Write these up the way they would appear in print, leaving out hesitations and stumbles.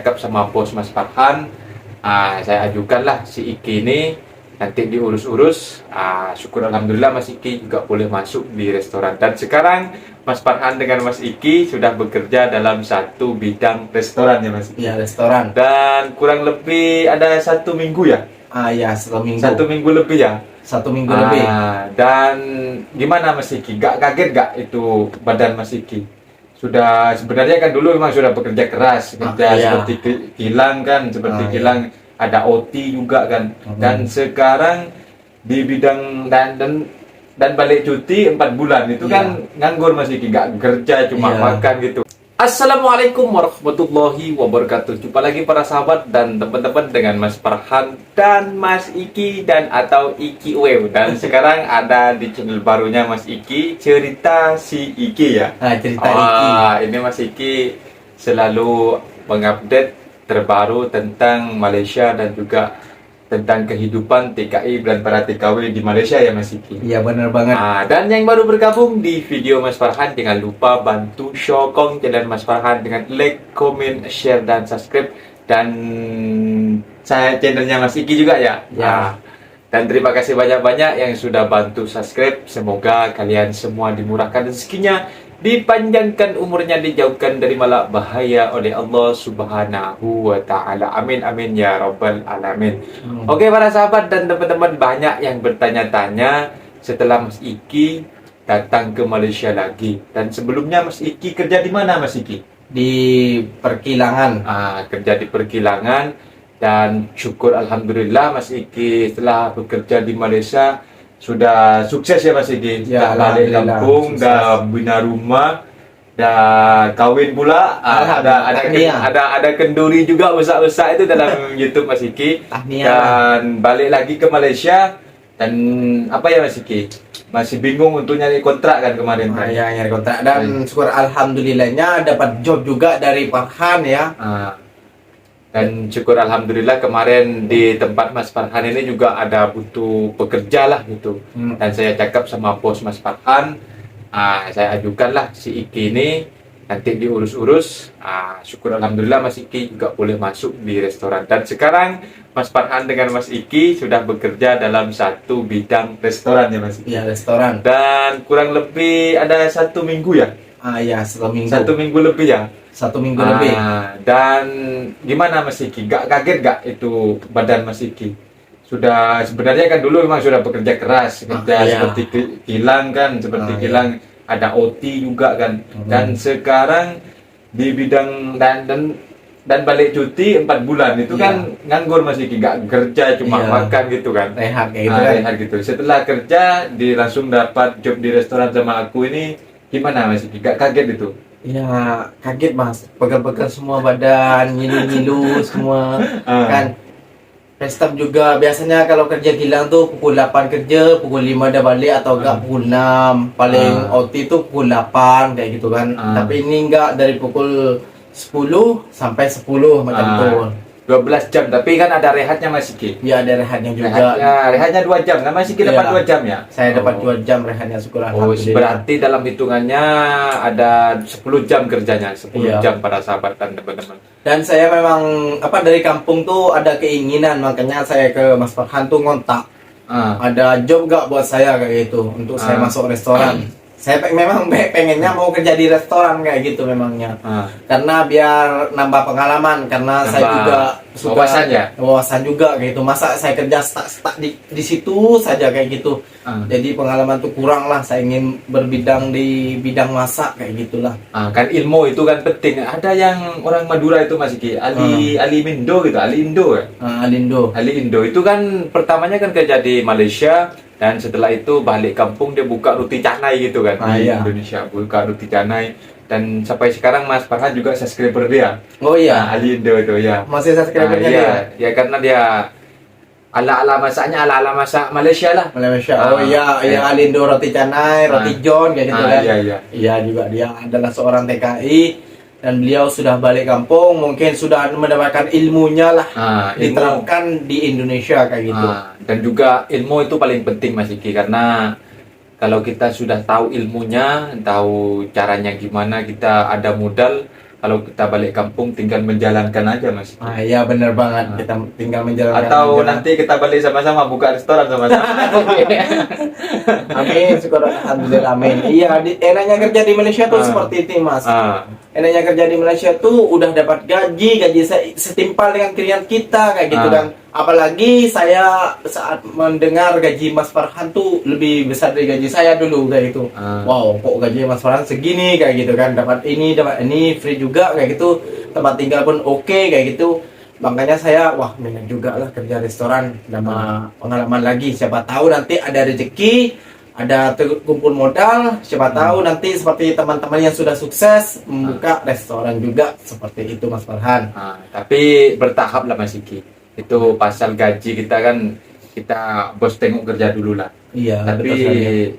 cakap sama bos Mas Farhan, saya ajukanlah si Iki ini nanti diurus-urus. Syukur alhamdulillah Mas Iki juga boleh masuk di restoran. Dan sekarang Mas Farhan dengan Mas Iki sudah bekerja dalam satu bidang restoran ya Mas Iki? Iya, restoran. Dan kurang lebih ada 1 minggu ya? Ya, 1 minggu. 1 minggu lebih ya? 1 minggu lebih. Dan gimana Mas Iki? Gak kaget gak itu badan Mas Iki? Sudah, sebenarnya kan dulu memang sudah bekerja keras, kerja seperti Gilang kan, seperti Gilang ada OT juga kan. Dan sekarang di bidang dan balik cuti 4 bulan itu kan nganggur Mas Iki, gak kerja, cuma makan gitu. Assalamualaikum warahmatullahi wabarakatuh. Jumpa lagi para sahabat dan teman-teman dengan Mas Farhan dan Mas Iki dan atau Iki Wew. Dan sekarang ada di channel barunya Mas Iki, cerita si Iki ya. Cerita Iki. Ini Mas Iki selalu mengupdate terbaru tentang Malaysia dan juga tentang kehidupan TKI dan para TKW di Malaysia ya Mas Iki. Iya, benar banget. Dan yang baru bergabung di video Mas Farhan, jangan lupa bantu sokong channel Mas Farhan dengan like, comment, share, dan subscribe. Dan saya channelnya Mas Iki juga ya. Dan terima kasih banyak-banyak yang sudah bantu subscribe. Semoga kalian semua dimurahkan rezekinya, dipanjangkan umurnya, dijauhkan dari malak bahaya oleh Allah Subhanahu wa ta'ala. Amin amin ya rabbal alamin. Oke para sahabat dan teman-teman, banyak yang bertanya-tanya setelah Mas Iki datang ke Malaysia lagi. Dan sebelumnya Mas Iki kerja di mana Mas Iki? Di perkilangan. Kerja di perkilangan. Dan syukur alhamdulillah Mas Iki setelah bekerja di Malaysia sudah sukses ya Mas Iki. Ya, balik kampung, dah bina rumah, dah kawin pula. Ada kenduri juga besar-besar itu dalam YouTube Mas Iki. Dan balik lagi ke Malaysia. Dan apa ya Mas Iki, masih bingung untuk nyari kontrak kan kemarin kan? Ya, nyari kontrak. Dan syukur alhamdulillahnya dapat job juga dari Farhan ya. Dan syukur alhamdulillah kemarin di tempat Mas Farhan ini juga ada butuh pekerja lah gitu. Dan saya cakap sama bos Mas Farhan, saya ajukanlah si Iki ini nanti diurus-urus. Syukur alhamdulillah Mas Iki juga boleh masuk di restoran. Dan sekarang Mas Farhan dengan Mas Iki sudah bekerja dalam satu bidang restoran ya Mas Iki? Iya, restoran. Dan kurang lebih ada 1 minggu ya? Ya, 1 minggu. 1 minggu lebih ya? 1 minggu lebih. Dan gimana Mas Iki? Gak kaget gak itu badan Mas Iki? Sudah, sebenarnya kan dulu memang sudah bekerja keras, kerja seperti Gilang kan, seperti Gilang ada OT juga kan. Dan sekarang di bidang dan balik cuti 4 bulan itu kan nganggur Mas Iki, gak kerja, cuma makan gitu kan. Rehat kayak gitu kan. Rehat gitu. Setelah kerja langsung dapat job di restoran sama aku ini, gimana Mas Iki? Gak kaget itu? Ya, kaget Mas, pegal-pegal semua badan, ngilu-ngilu semua kan. Pesta juga biasanya kalau kerja Gilang tuh pukul 8 kerja, pukul 5 dah balik atau enggak pukul 6. Paling OT tuh pukul 8 kayak gitu kan. Tapi ini enggak, dari pukul 10 sampai 10 macam tuh. 12 jam, tapi kan ada rehatnya Mas Iki. Ya, ada rehatnya juga. Rehatnya 2 jam. Nah, Mas Iki dapat 2 jam ya? Saya dapat 2 jam rehatnya, syukur alhamdulillah. Berarti dalam hitungannya ada 10 jam kerjanya, 10 jam para sahabat dan teman-teman. Dan saya memang dari kampung tuh ada keinginan, makanya saya ke Mas Farhan tuh ngontak. Ada job gak buat saya kayak gitu untuk saya masuk restoran. Saya memang pengennya mau kerja di restoran kayak gitu memangnya. Karena biar nambah pengalaman, karena saya juga suka wawasan juga kayak gitu. Masa saya kerja stuck di situ saja kayak gitu. Jadi pengalaman tuh kurang lah, saya ingin berbidang di bidang masak kayak gitulah. Kan ilmu itu kan penting. Ada yang orang Madura itu Mas Iki, Ali Indo gitu, Ali Indo ya? Ali Indo itu kan pertamanya kan kerja di Malaysia. Dan setelah itu balik kampung dia buka roti canai gitu kan di Indonesia, buka roti canai. Dan sampai sekarang Mas Farhan juga subscriber dia. Ali Indo itu ya. Masih subscribernya dia? Ya karena dia ala-ala masaknya ala-ala masak Malaysia lah. Malaysia. Ali Indo roti canai, roti John kayak gitu kan. Iya juga, dia adalah seorang TKI. Dan beliau sudah balik kampung, mungkin sudah mendapatkan ilmunya lah, diterapkan di Indonesia kayak gitu. Dan juga ilmu itu paling penting Mas Iki, karena kalau kita sudah tahu ilmunya, tahu caranya gimana, kita ada modal, kalau kita balik kampung tinggal menjalankan aja Mas. Iya bener banget, kita tinggal menjalankan. Atau nanti kita balik sama-sama buka restoran sama-sama. Amin, syukur alhamdulillah, amin. Iya, enaknya kerja di Malaysia tuh seperti itu Mas. Enaknya kerja di Malaysia tuh udah dapat gaji setimpal dengan keringat kita kayak gitu kan. Apalagi saya saat mendengar gaji Mas Farhan tuh lebih besar dari gaji saya dulu kayak gitu. Wow, kok gaji Mas Farhan segini kayak gitu kan. Dapat ini free juga kayak gitu. Tempat tinggal pun oke kayak gitu. Makanya saya minat juga lah kerja restoran, nama pengalaman lagi. Siapa tahu nanti ada rezeki, ada kumpul modal, siapa tahu nanti seperti teman-teman yang sudah sukses membuka restoran juga seperti itu Mas Farhan. Tapi bertahap lah Mas Iki. Itu pasal gaji kita kan, kita bos tengok kerja dulu lah. Iya. Tapi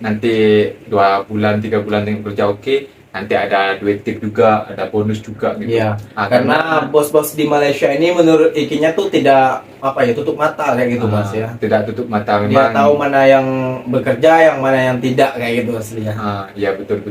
nanti 2 bulan 3 bulan tengok kerja oke, nanti ada duit tip juga, ada bonus juga gitu. Iya. Karena bos-bos di Malaysia ini menurut Ikinya tuh tidak tutup mata kayak gitu Mas ya. Tidak tutup mata memang. Dia tahu mana yang bekerja, yang mana yang tidak kayak gitu aslinya. Iya betul.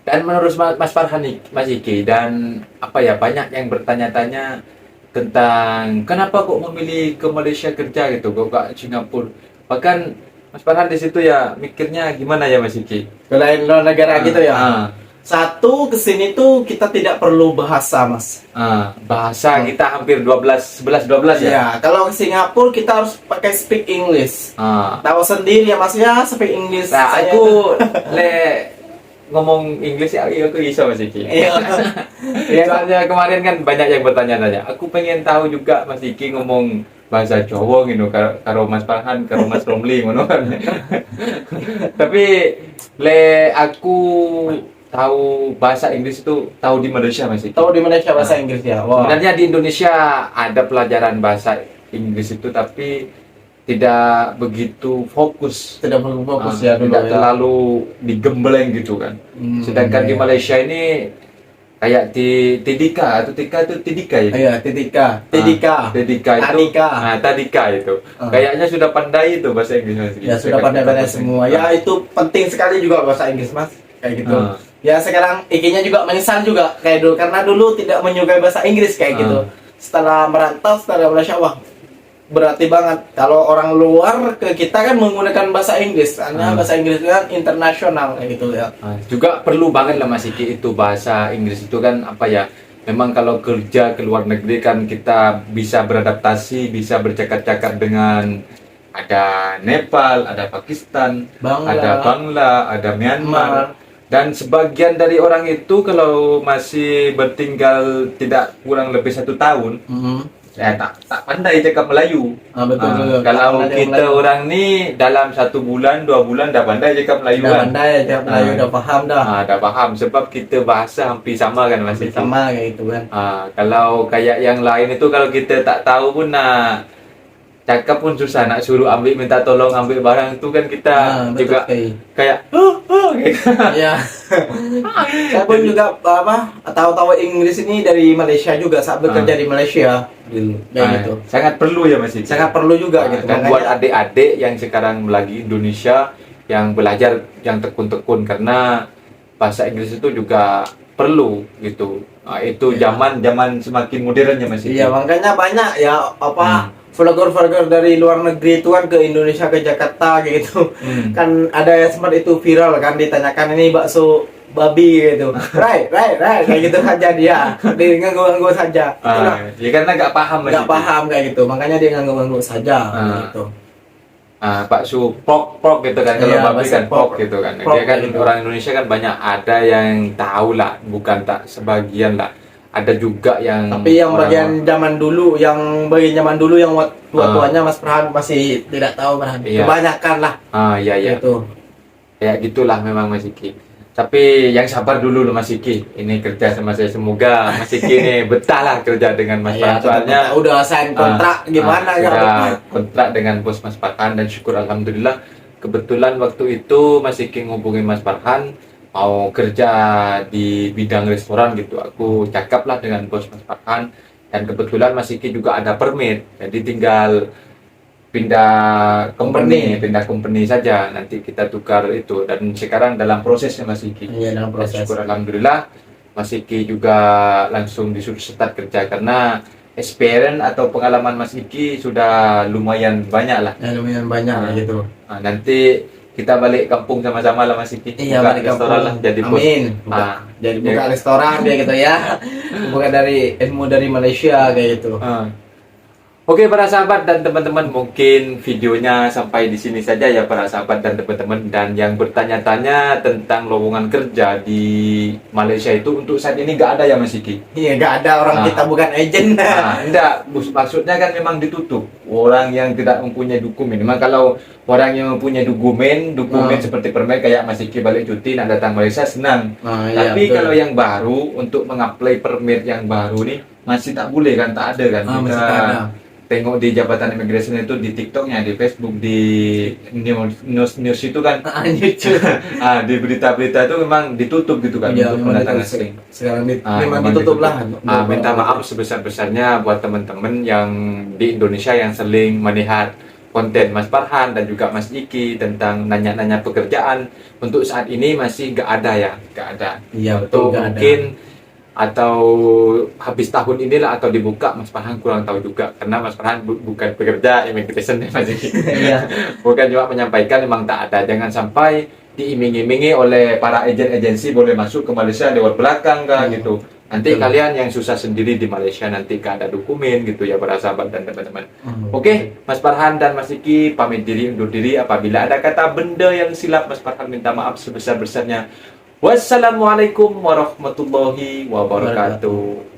Dan menurut Mas Farhan Mas Iki dan banyak yang bertanya-tanya tentang kenapa kok memilih ke Malaysia kerja gitu, kok ke Singapura. Bahkan Mas Farhan di situ ya mikirnya gimana ya Mas Iki? Ke lain luar negara gitu ya. Satu, kesini tuh kita tidak perlu bahasa Mas. Bahasa kita hampir 11-12 ya. Ya, kalau ke Singapura kita harus pakai speak English. Tahu sendiri ya Mas ya, speak English. Nah, aku ngomong Inggris ya, aku bisa Mas Iki. Iya. Soalnya kemarin kan banyak yang bertanya-tanya. Aku pengen tahu juga Mas Iki ngomong bahasa Jawa gitu karo Mas Farhan, karo Mas Romli ngono kan. Tapi aku tahu bahasa Inggris itu tahu di Malaysia Mas Iki. Tahu di Malaysia bahasa Inggris ya. Sebenarnya di Indonesia ada pelajaran bahasa Inggris itu tapi tidak begitu fokus. Tidak perlu fokus ya dulu. Tidak terlalu digembleng gitu kan. Sedangkan di Malaysia ini kayak di Tidika atau Tika itu Tidika ya? Iya, Tidika itu. Tadika itu. Kayaknya sudah pandai itu bahasa Inggris Mas. Ya sudah pandai-pandai semua. Ya itu penting sekali juga bahasa Inggris Mas. Kayak gitu. Ya sekarang Ikinya juga menyesal juga kayak dulu karena dulu tidak menyukai bahasa Inggris kayak gitu. Setelah merantau, setelah Malaysia berarti banget kalau orang luar ke kita kan menggunakan bahasa Inggris karena bahasa Inggris kan internasional kayak gitu ya. Juga perlu banget lah Mas Iki itu bahasa Inggris itu kan memang kalau kerja ke luar negeri kan kita bisa beradaptasi, bisa bercakap-cakap dengan ada Nepal, ada Pakistan, ada Bangla, ada Myanmar. Dan sebagian dari orang itu kalau masih bertinggal tidak kurang lebih 1 tahun, tak pandai cakap Melayu. Betul. Kalau kita orang ni dalam 1 bulan 2 bulan dah pandai cakap Melayu kan. Pandai cakap Melayu, dah faham dah. Dah faham sebab kita bahasa hampir sama kan Mas. Sama kayak gitu kan. Kalau kayak yang lain itu kalau kita tak tahu pun nak cakap pun susah, nak suruh minta tolong ambil barang itu kan kita juga kayak gitu. Iya. Saya pun juga tahu-tahu Inggris ini dari Malaysia juga saat bekerja di Malaysia gitu. Sangat perlu ya Mas. Sangat perlu juga gitu. Dan buat adik-adik yang sekarang lagi Indonesia yang belajar yang tekun-tekun karena bahasa Inggris itu juga perlu gitu. Itu zaman semakin modern ya Mas. Iya, makanya banyak ya vlogger dari luar negeri itu kan ke Indonesia, ke Jakarta gitu. Kan ada yang sempat itu viral kan, ditanyakan ini bakso babi gitu. Right kayak gitu saja dia. Dia nganggu saja. Ya karena nggak paham paham kayak gitu. Makanya dia nganggu saja gitu. Bakso pork gitu kan, kalau babi kan pork gitu kan. Dia kan orang Indonesia kan banyak ada yang tahu lah, bukan tak sebagian lah. Ada juga yang bagian zaman dulu yang tua-tuanya Mas Farhan masih tidak tahu Farhan. Kebanyakan lah. Iya. Gitu. Ya gitulah memang Mas Iki. Tapi yang sabar dulu loh Mas Iki. Ini kerja sama saya, semoga Mas Iki ini betah lah kerja dengan Mas Farhan. Soalnya udah sign kontrak gimana ya? Kontrak dengan bos Mas Farhan dan syukur alhamdulillah kebetulan waktu itu Mas Iki ngubungin Mas Farhan mau kerja di bidang restoran gitu. Aku cakap lah dengan bos Mas Farhan dan kebetulan Mas Iki juga ada permit, jadi tinggal pindah company saja, nanti kita tukar itu dan sekarang dalam prosesnya Mas Iki. Iya, dalam proses. Syukur alhamdulillah Mas Iki juga langsung disuruh start kerja karena experience atau pengalaman Mas Iki sudah lumayan banyak lah. Ya lumayan banyak gitu. Nah, nanti kita balik kampung sama-sama lah Mas Iki. Iya, Buka balik restoran kampung. lah jadi bos. Amin. Buka, jadi buka restoran kayak gitu ya. Bukan dari ilmu dari Malaysia kayak gitu. Oke para sahabat dan teman-teman, mungkin videonya sampai di sini saja ya para sahabat dan teman-teman. Dan yang bertanya-tanya tentang lowongan kerja di Malaysia itu untuk saat ini nggak ada ya Mas Iki? Iya, nggak ada, orang kita bukan agent. Enggak, maksudnya kan memang ditutup orang yang tidak mempunyai dokumen. Memang kalau orang yang mempunyai dokumen seperti permen kayak Mas Iki balik cuti nak datang Malaysia senang. Iya, Tapi betul. kalau yang baru untuk mengapply permit yang baru nih masih tak boleh kan, tak ada kan? Masih Kita tak ada. tengok di Jabatan Imigrasi itu di TikToknya, di Facebook, di news itu kan. Di berita-berita itu memang ditutup gitu kan Iya, untuk memang pendatang ditutup. asing. Sekarang memang Memang ditutup lah. minta maaf sebesar-besarnya buat teman-teman yang di Indonesia yang sering melihat konten Mas Farhan dan juga Mas Iki tentang nanya-nanya pekerjaan. Untuk saat ini masih nggak ada ya, nggak ada. Iya, Atau betul, nggak ada. mungkin atau habis tahun inilah atau dibuka, Mas Farhan kurang tahu juga karena Mas Farhan bukan pekerja immigration ya Mas Iki. Iya. Bukan cuma menyampaikan, memang tak ada. Jangan sampai diiming-imingi oleh para agen-agensi boleh masuk ke Malaysia lewat belakang kah gitu. Nanti Betul. kalian yang susah sendiri di Malaysia, nanti gak ada dokumen gitu ya para sahabat dan teman-teman. Oke, Mas Farhan dan Mas Iki pamit diri undur diri. Apabila ada kata benda yang silap, Mas Farhan minta maaf sebesar-besarnya. Wassalamualaikum warahmatullahi wabarakatuh.